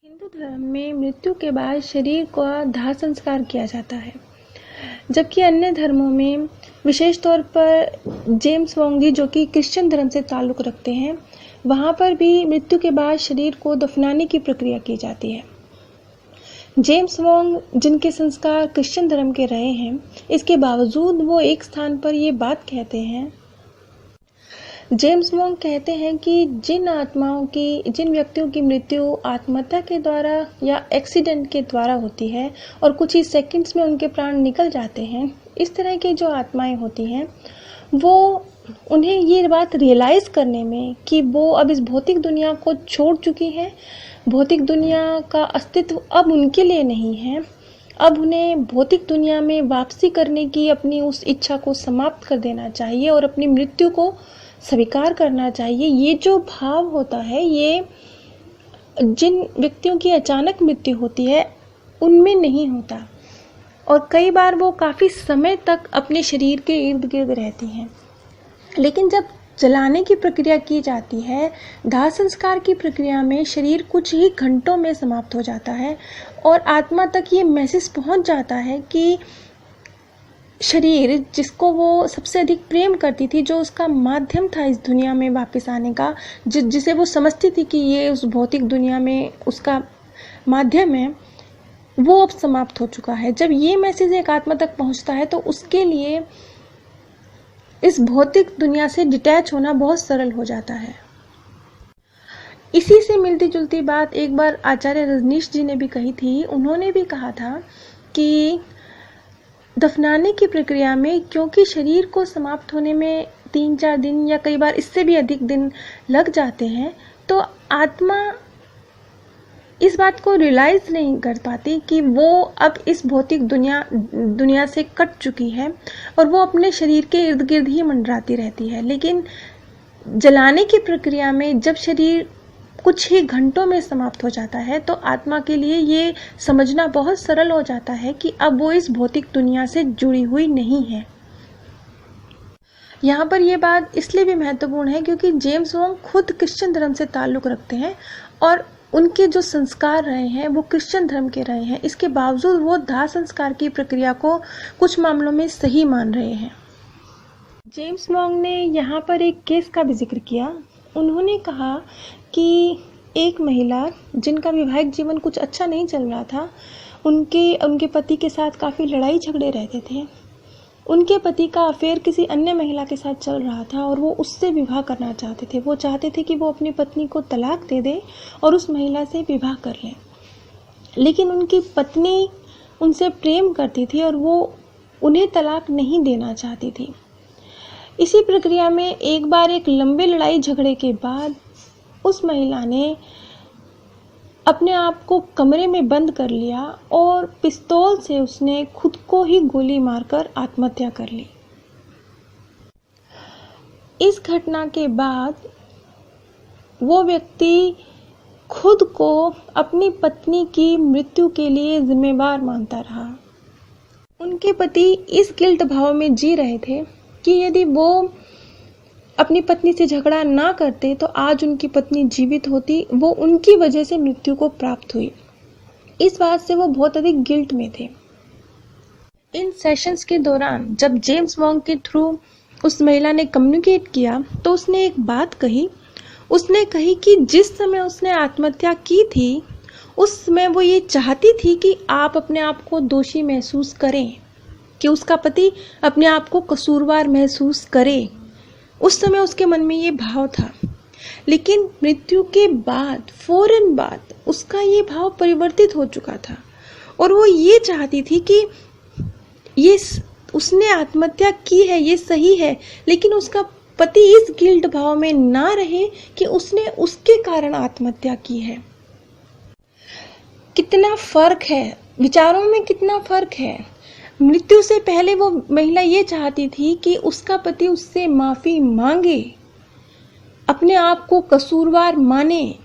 हिंदू धर्म में मृत्यु के बाद शरीर का दाह संस्कार किया जाता है, जबकि अन्य धर्मों में, विशेष तौर पर जेम्स वोंग जी जो कि क्रिश्चियन धर्म से ताल्लुक़ रखते हैं, वहाँ पर भी मृत्यु के बाद शरीर को दफनाने की प्रक्रिया की जाती है। जेम्स वोंग जिनके संस्कार क्रिश्चियन धर्म के रहे हैं, इसके बावजूद वो एक स्थान पर ये बात कहते हैं। जेम्स वोंग कहते हैं कि जिन व्यक्तियों की मृत्यु आत्महत्या के द्वारा या एक्सीडेंट के द्वारा होती है और कुछ ही सेकंड्स में उनके प्राण निकल जाते हैं, इस तरह की जो आत्माएं होती हैं, वो उन्हें ये बात रियलाइज़ करने में कि वो अब इस भौतिक दुनिया को छोड़ चुकी हैं, भौतिक दुनिया का अस्तित्व अब उनके लिए नहीं है, अब उन्हें भौतिक दुनिया में वापसी करने की अपनी उस इच्छा को समाप्त कर देना चाहिए और अपनी मृत्यु को स्वीकार करना चाहिए। ये जो भाव होता है, ये जिन व्यक्तियों की अचानक मृत्यु होती है उनमें नहीं होता और कई बार वो काफ़ी समय तक अपने शरीर के इर्द गिर्द रहती हैं। लेकिन जब जलाने की प्रक्रिया की जाती है, दाह संस्कार की प्रक्रिया में शरीर कुछ ही घंटों में समाप्त हो जाता है और आत्मा तक ये मैसेज पहुंच जाता है कि शरीर जिसको वो सबसे अधिक प्रेम करती थी, जो उसका माध्यम था इस दुनिया में वापस आने का, जिसे वो समझती थी कि ये उस भौतिक दुनिया में उसका माध्यम है, वो अब समाप्त हो चुका है। जब ये मैसेज एक आत्मा तक पहुंचता है तो उसके लिए इस भौतिक दुनिया से डिटैच होना बहुत सरल हो जाता है। इसी से मिलती जुलती बात एक बार आचार्य रजनीश जी ने भी कही थी। उन्होंने भी कहा था कि दफनाने की प्रक्रिया में, क्योंकि शरीर को समाप्त होने में 3-4 दिन या कई बार इससे भी अधिक दिन लग जाते हैं, तो आत्मा इस बात को रियलाइज़ नहीं कर पाती कि वो अब इस भौतिक दुनिया से कट चुकी है और वो अपने शरीर के इर्द गिर्द ही मंडराती रहती है। लेकिन जलाने की प्रक्रिया में जब शरीर कुछ ही घंटों में समाप्त हो जाता है, तो आत्मा के लिए ये समझना बहुत सरल हो जाता है कि अब वो इस भौतिक दुनिया से जुड़ी हुई नहीं है। यहाँ पर ये बात इसलिए भी महत्वपूर्ण है क्योंकि जेम्स वोंग खुद क्रिश्चियन धर्म से ताल्लुक़ रखते हैं और उनके जो संस्कार रहे हैं वो क्रिश्चियन धर्म के रहे हैं। इसके बावजूद वो दाह संस्कार की प्रक्रिया को कुछ मामलों में सही मान रहे हैं। जेम्स वोंग ने यहाँ पर एक केस का भी जिक्र किया। उन्होंने कहा कि एक महिला जिनका वैवाहिक जीवन कुछ अच्छा नहीं चल रहा था, उनके पति के साथ काफ़ी लड़ाई झगड़े रहते थे। उनके पति का अफेयर किसी अन्य महिला के साथ चल रहा था और वो उससे विवाह करना चाहते थे। वो चाहते थे कि वो अपनी पत्नी को तलाक दे दे और उस महिला से विवाह कर लें, लेकिन उनकी पत्नी उनसे प्रेम करती थी और वो उन्हें तलाक नहीं देना चाहती थी। इसी प्रक्रिया में एक बार एक लंबे लड़ाई झगड़े के बाद उस महिला ने अपने आप को कमरे में बंद कर लिया और पिस्तौल से उसने खुद को ही गोली मारकर आत्महत्या कर ली। इस घटना के बाद वो व्यक्ति खुद को अपनी पत्नी की मृत्यु के लिए जिम्मेवार मानता रहा। उनके पति इस गिल्ट भाव में जी रहे थे कि यदि वो अपनी पत्नी से झगड़ा ना करते तो आज उनकी पत्नी जीवित होती, वो उनकी वजह से मृत्यु को प्राप्त हुई। इस बात से वो बहुत अधिक गिल्ट में थे। इन सेशंस के दौरान जब जेम्स वोंग के थ्रू उस महिला ने कम्युनिकेट किया तो उसने एक बात कही। उसने कही कि जिस समय उसने आत्महत्या की थी, उस समय वो ये चाहती थी कि आप अपने आप को दोषी महसूस करें, कि उसका पति अपने आप को कसूरवार महसूस करे। उस समय उसके मन में ये भाव था, लेकिन मृत्यु के बाद फौरन बाद उसका ये भाव परिवर्तित हो चुका था और वो ये चाहती थी कि ये उसने आत्महत्या की है, ये सही है, लेकिन उसका पति इस गिल्ट भाव में ना रहे कि उसने उसके कारण आत्महत्या की है। कितना फर्क है, विचारों में कितना फर्क है। मृत्यु से पहले वो महिला ये चाहती थी कि उसका पति उससे माफ़ी मांगे, अपने आप को कसूरवार माने,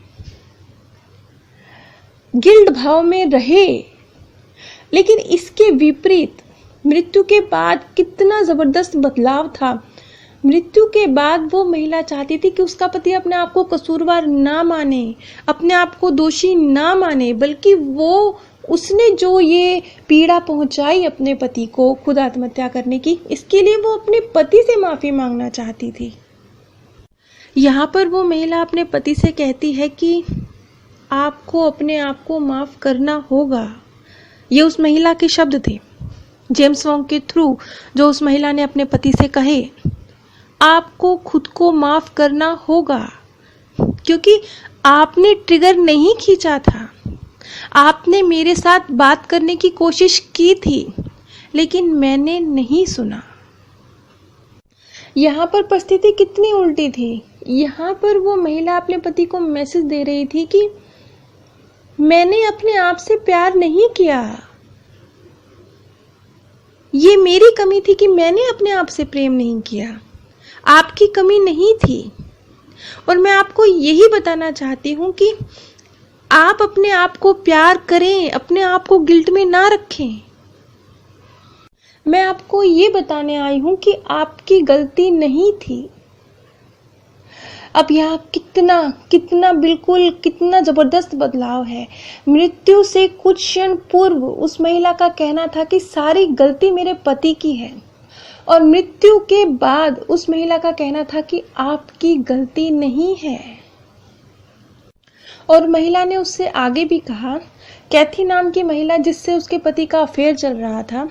गिल्ट भाव में रहे। लेकिन इसके विपरीत मृत्यु के बाद कितना ज़बरदस्त बदलाव था। मृत्यु के बाद वो महिला चाहती थी कि उसका पति अपने आप को कसूरवार ना माने, अपने आप को दोषी ना माने, बल्कि वो उसने जो ये पीड़ा पहुंचाई अपने पति को खुद आत्महत्या करने की, इसके लिए वो अपने पति से माफी मांगना चाहती थी। यहाँ पर वो महिला अपने पति से कहती है कि आपको अपने आप को माफ करना होगा। ये उस महिला के शब्द थे, जेम्स वॉन्ग के थ्रू जो उस महिला ने अपने पति से कहे, आपको खुद को माफ करना होगा, क्योंकि आपने ट्रिगर नहीं खींचा था। आपने मेरे साथ बात करने की कोशिश की थी, लेकिन मैंने नहीं सुना। यहाँ पर परिस्थिति कितनी उल्टी थी। यहाँ पर वो महिला अपने पति को मैसेज दे रही थी कि मैंने अपने आप से प्यार नहीं किया। ये मेरी कमी थी कि मैंने अपने आप से प्रेम नहीं किया, आपकी कमी नहीं थी। और मैं आपको यही बताना चाहती हूँ कि आप अपने आप को प्यार करें, अपने आप को गिल्ट में ना रखें। मैं आपको ये बताने आई हूं कि आपकी गलती नहीं थी। अब यहाँ कितना जबरदस्त बदलाव है। मृत्यु से कुछ क्षण पूर्व उस महिला का कहना था कि सारी गलती मेरे पति की है, और मृत्यु के बाद उस महिला का कहना था कि आपकी गलती नहीं है। और महिला ने उससे आगे भी कहा, कैथी नाम की महिला जिससे उसके पति का अफेयर चल रहा था,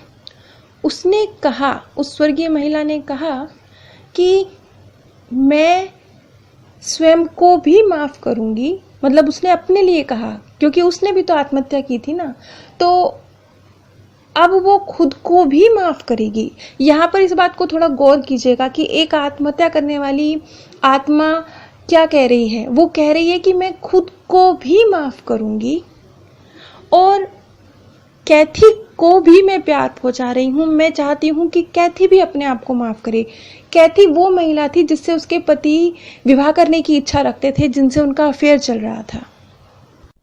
उसने कहा, उस स्वर्गीय महिला ने कहा कि मैं स्वयं को भी माफ करूंगी। मतलब उसने अपने लिए कहा, क्योंकि उसने भी तो आत्महत्या की थी ना, तो अब वो खुद को भी माफ करेगी। यहाँ पर इस बात को थोड़ा गौर कीजिएगा कि एक आत्महत्या करने वाली आत्मा क्या कह रही है। वो कह रही है कि मैं खुद को भी माफ करूंगी और कैथी को भी मैं प्यार पहुंचा रही हूँ। मैं चाहती हूँ कि कैथी भी अपने आप को माफ करे। कैथी वो महिला थी जिससे उसके पति विवाह करने की इच्छा रखते थे, जिनसे उनका अफेयर चल रहा था।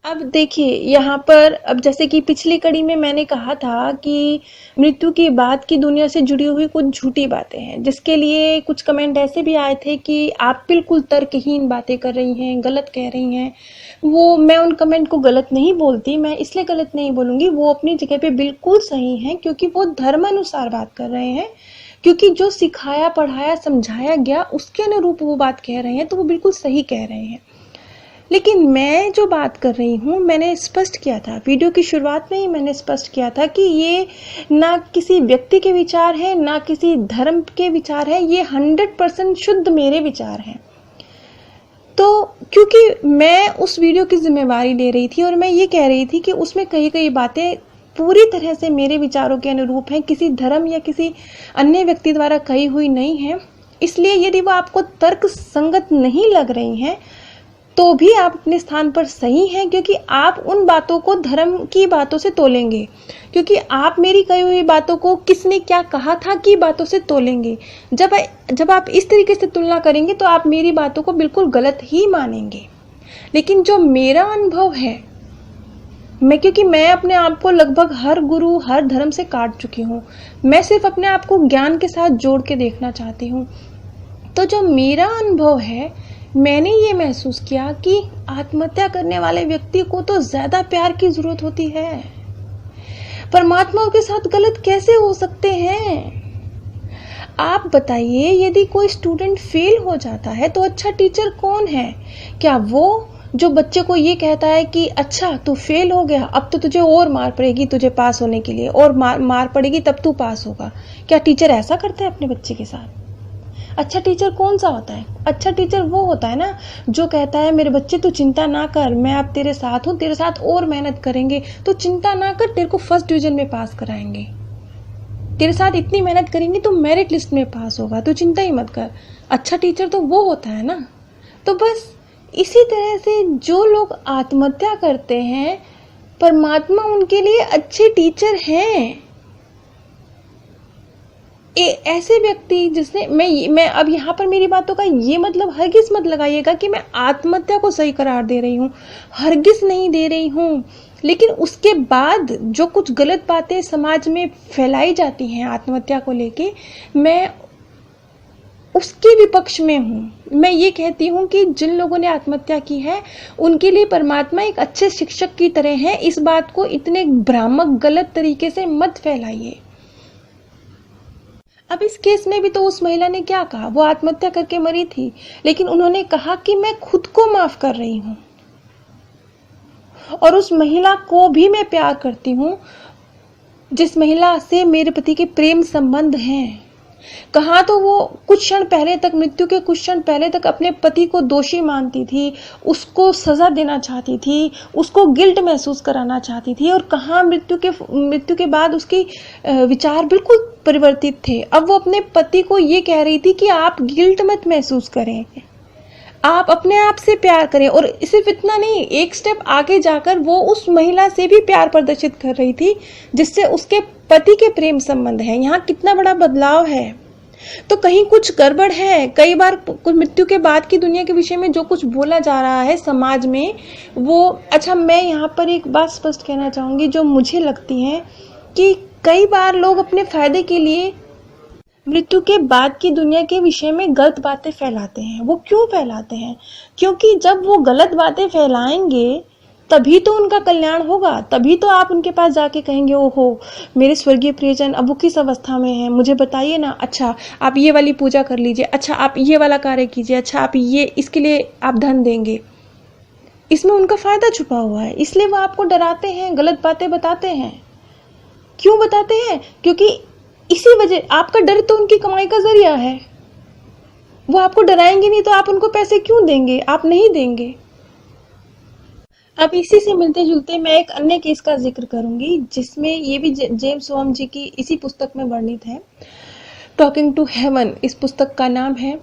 अब देखिए यहाँ पर, अब जैसे कि पिछली कड़ी में मैंने कहा था कि मृत्यु के बाद की दुनिया से जुड़ी हुई कुछ झूठी बातें हैं, जिसके लिए कुछ कमेंट ऐसे भी आए थे कि आप बिल्कुल तर्कहीन बातें कर रही हैं, गलत कह रही हैं। वो मैं उन कमेंट को गलत नहीं बोलती, मैं इसलिए गलत नहीं बोलूँगी, वो अपनी जगह पे बिल्कुल सही हैं, क्योंकि वो धर्मानुसार बात कर रहे हैं, क्योंकि जो सिखाया पढ़ाया समझाया गया उसके अनुरूप वो बात कह रहे हैं, तो वो बिल्कुल सही कह रहे हैं। लेकिन मैं जो बात कर रही हूँ, मैंने स्पष्ट किया था वीडियो की शुरुआत में ही, मैंने स्पष्ट किया था कि ये ना किसी व्यक्ति के विचार हैं, ना किसी धर्म के विचार हैं, ये 100% शुद्ध मेरे विचार हैं। तो क्योंकि मैं उस वीडियो की जिम्मेवारी ले रही थी और मैं ये कह रही थी कि उसमें कई बातें पूरी तरह से मेरे विचारों के अनुरूप हैं, किसी धर्म या किसी अन्य व्यक्ति द्वारा कही हुई नहीं है। इसलिए यदि वो आपको तर्क संगत नहीं लग रही हैं, तो भी आप अपने स्थान पर सही हैं, क्योंकि आप उन बातों को धर्म की बातों से तोलेंगे, क्योंकि आप मेरी कही हुई बातों को किसने क्या कहा था की बातों से तोलेंगे। जब आप इस तरीके से तुलना करेंगे तो आप मेरी बातों को बिल्कुल गलत ही मानेंगे। लेकिन जो मेरा अनुभव है, क्योंकि मैं अपने आप को लगभग हर गुरु हर धर्म से काट चुकी हूँ, मैं सिर्फ अपने आप को ज्ञान के साथ जोड़ के देखना चाहती हूँ। तो जो मेरा अनुभव है, मैंने ये महसूस किया कि आत्महत्या करने वाले व्यक्ति को तो ज्यादा प्यार की जरूरत होती है। परमात्मा के साथ गलत कैसे हो सकते हैं? आप बताइए, यदि कोई स्टूडेंट फेल हो जाता है तो अच्छा टीचर कौन है? क्या वो जो बच्चे को ये कहता है कि अच्छा तू फेल हो गया, अब तो तुझे और मार पड़ेगी तुझे पास होने के लिए, और मार पड़ेगी तब तू पास होगा? क्या टीचर ऐसा करता है अपने बच्चे के साथ? अच्छा टीचर कौन सा होता है? अच्छा टीचर वो होता है ना जो कहता है मेरे बच्चे तू चिंता ना कर, मैं अब तेरे साथ हूँ, तेरे साथ और मेहनत करेंगे, तो चिंता ना कर, तेरे को फर्स्ट डिवीजन में पास कराएंगे, तेरे साथ इतनी मेहनत करेंगे तो मेरिट लिस्ट में पास होगा, तू चिंता ही मत कर। अच्छा टीचर तो वो होता है ना। तो बस इसी तरह से जो लोग आत्महत्या करते हैं, परमात्मा उनके लिए अच्छे टीचर हैं। ऐसे व्यक्ति जिसने मैं अब यहाँ पर मेरी बातों का ये मतलब हरगिज मत लगाइएगा कि मैं आत्महत्या को सही करार दे रही हूँ, हरगिज नहीं दे रही हूँ। लेकिन उसके बाद जो कुछ गलत बातें समाज में फैलाई जाती हैं आत्महत्या को लेके, मैं उसके विपक्ष में हूँ। मैं ये कहती हूँ कि जिन लोगों ने आत्महत्या की है उनके लिए परमात्मा एक अच्छे शिक्षक की तरह है। इस बात को इतने भ्रामक गलत तरीके से मत फैलाइए। अब इस केस में भी तो उस महिला ने क्या कहा, वो आत्महत्या करके मरी थी, लेकिन उन्होंने कहा कि मैं खुद को माफ कर रही हूँ और उस महिला को भी मैं प्यार करती हूँ जिस महिला से मेरे पति के प्रेम संबंध हैं। कहा तो वो कुछ क्षण पहले तक, मृत्यु के कुछ क्षण पहले तक अपने पति को दोषी मानती थी, उसको सजा देना चाहती थी, उसको गिल्ट महसूस कराना चाहती थी, और कहा मृत्यु के बाद उसकी विचार बिल्कुल परिवर्तित थे। अब वो अपने पति को ये कह रही थी कि आप गिल्ट मत महसूस करें, आप अपने आप से प्यार करें। और सिर्फ इतना नहीं, एक स्टेप आगे जाकर वो उस महिला से भी प्यार प्रदर्शित कर रही थी जिससे उसके पति के प्रेम संबंध है। यहाँ कितना बड़ा बदलाव है। तो कहीं कुछ गड़बड़ है। कई बार कुछ मृत्यु के बाद की दुनिया के विषय में जो कुछ बोला जा रहा है समाज में, वो अच्छा, मैं यहाँ पर एक बात स्पष्ट कहना चाहूंगी जो मुझे लगती है कि कई बार लोग अपने फायदे के लिए मृत्यु के बाद की दुनिया के विषय में गलत बातें फैलाते हैं। वो क्यों फैलाते हैं? क्योंकि जब वो गलत बातें फैलाएंगे तभी तो उनका कल्याण होगा, तभी तो आप उनके पास जाके कहेंगे, ओहो मेरे स्वर्गीय प्रियजन अब वो किस अवस्था में है, मुझे बताइए ना, अच्छा आप ये वाली पूजा कर लीजिए, अच्छा आप ये वाला कार्य कीजिए, अच्छा आप ये, इसके लिए आप धन देंगे। इसमें उनका फायदा छुपा हुआ है, इसलिए वो आपको डराते हैं, गलत बातें बताते हैं। क्यों बताते हैं? क्योंकि इसी वजह, आपका डर तो उनकी कमाई का जरिया है। वो आपको डराएंगे नहीं तो आप उनको पैसे क्यों देंगे? आप नहीं देंगे। अब इसी से मिलते जुलते मैं एक अन्य केस का जिक्र करूंगी जिसमें ये भी जेम्स वॉन्ग जी की इसी पुस्तक में वर्णित है। टॉकिंग टू हेवन इस पुस्तक का नाम है,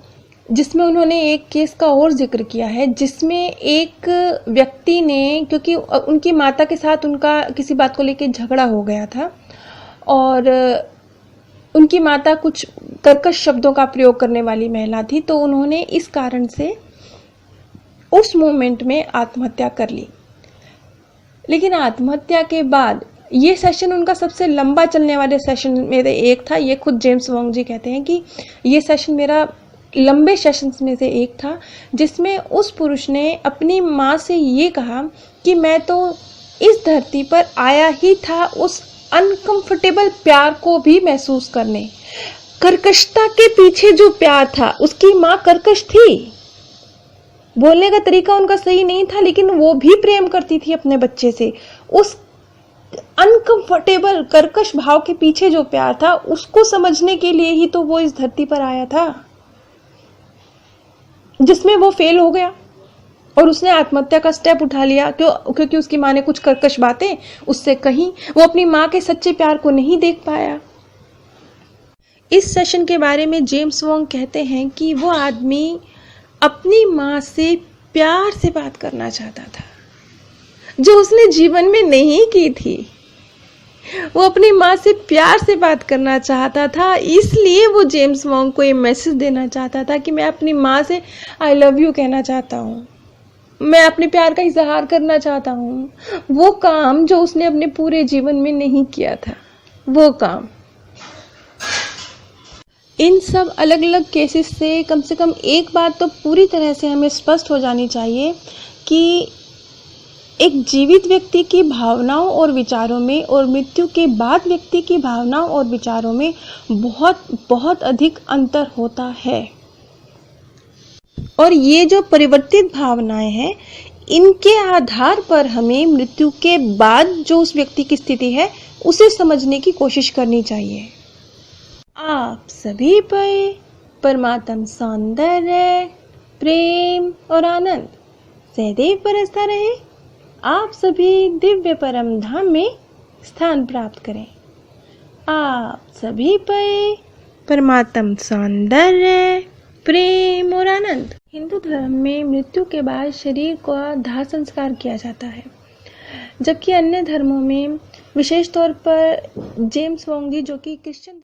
जिसमें उन्होंने एक केस का और जिक्र किया है जिसमें एक व्यक्ति ने, क्योंकि उनकी माता के साथ उनका किसी बात को लेकर झगड़ा हो गया था और उनकी माता कुछ कर्कश शब्दों का प्रयोग करने वाली महिला थी, तो उन्होंने इस कारण से उस मोमेंट में आत्महत्या कर ली। लेकिन आत्महत्या के बाद ये सेशन उनका सबसे लंबा चलने वाले सेशन में से एक था। ये खुद जेम्स वॉन्ग जी कहते हैं कि ये सेशन मेरा लंबे सेशंस में से एक था, जिसमें उस पुरुष ने अपनी माँ से ये कहा कि मैं तो इस धरती पर आया ही था उस अनकंफर्टेबल प्यार को भी महसूस करने। कर्कशता के पीछे जो प्यार था, उसकी माँ कर्कश थी, बोलने का तरीका उनका सही नहीं था, लेकिन वो भी प्रेम करती थी अपने बच्चे से। उस अनकंफर्टेबल कर्कश भाव के पीछे जो प्यार था, उसको समझने के लिए ही तो वो इस धरती पर आया था, जिसमें वो फेल हो गया और उसने आत्महत्या का स्टेप उठा लिया। क्योंकि उसकी माँ ने कुछ कर्कश बातें उससे कही, वो अपनी माँ के सच्चे प्यार को नहीं देख पाया। इस सेशन के बारे में जेम्स वॉन्ग कहते हैं कि वो आदमी अपनी माँ से प्यार से बात करना चाहता था, जो उसने जीवन में नहीं की थी। वो अपनी माँ से प्यार से बात करना चाहता था, इसलिए वो जेम्स वॉन्ग को ये मैसेज देना चाहता था कि मैं अपनी माँ से आई लव यू कहना चाहता हूँ, मैं अपने प्यार का इजहार करना चाहता हूँ। वो काम जो उसने अपने पूरे जीवन में नहीं किया था, वो काम। इन सब अलग अलग केसेस से कम एक बात तो पूरी तरह से हमें स्पष्ट हो जानी चाहिए कि एक जीवित व्यक्ति की भावनाओं और विचारों में और मृत्यु के बाद व्यक्ति की भावनाओं और विचारों में बहुत बहुत अधिक अंतर होता है। और ये जो परिवर्तित भावनाएं हैं, इनके आधार पर हमें मृत्यु के बाद जो उस व्यक्ति की स्थिति है उसे समझने की कोशिश करनी चाहिए। आप सभी पर परमात्म सौंदर्य, प्रेम और आनंद सदैव बरसता रहे। आप सभी दिव्य परम धाम में स्थान प्राप्त करें। आप सभी पर परमात्म सौंदर्य, प्रेम और आनंद। हिंदू धर्म में मृत्यु के बाद शरीर का दाह संस्कार किया जाता है, जबकि अन्य धर्मों में, विशेष तौर पर जेम्स वॉन्ग जी जो कि क्रिश्चियन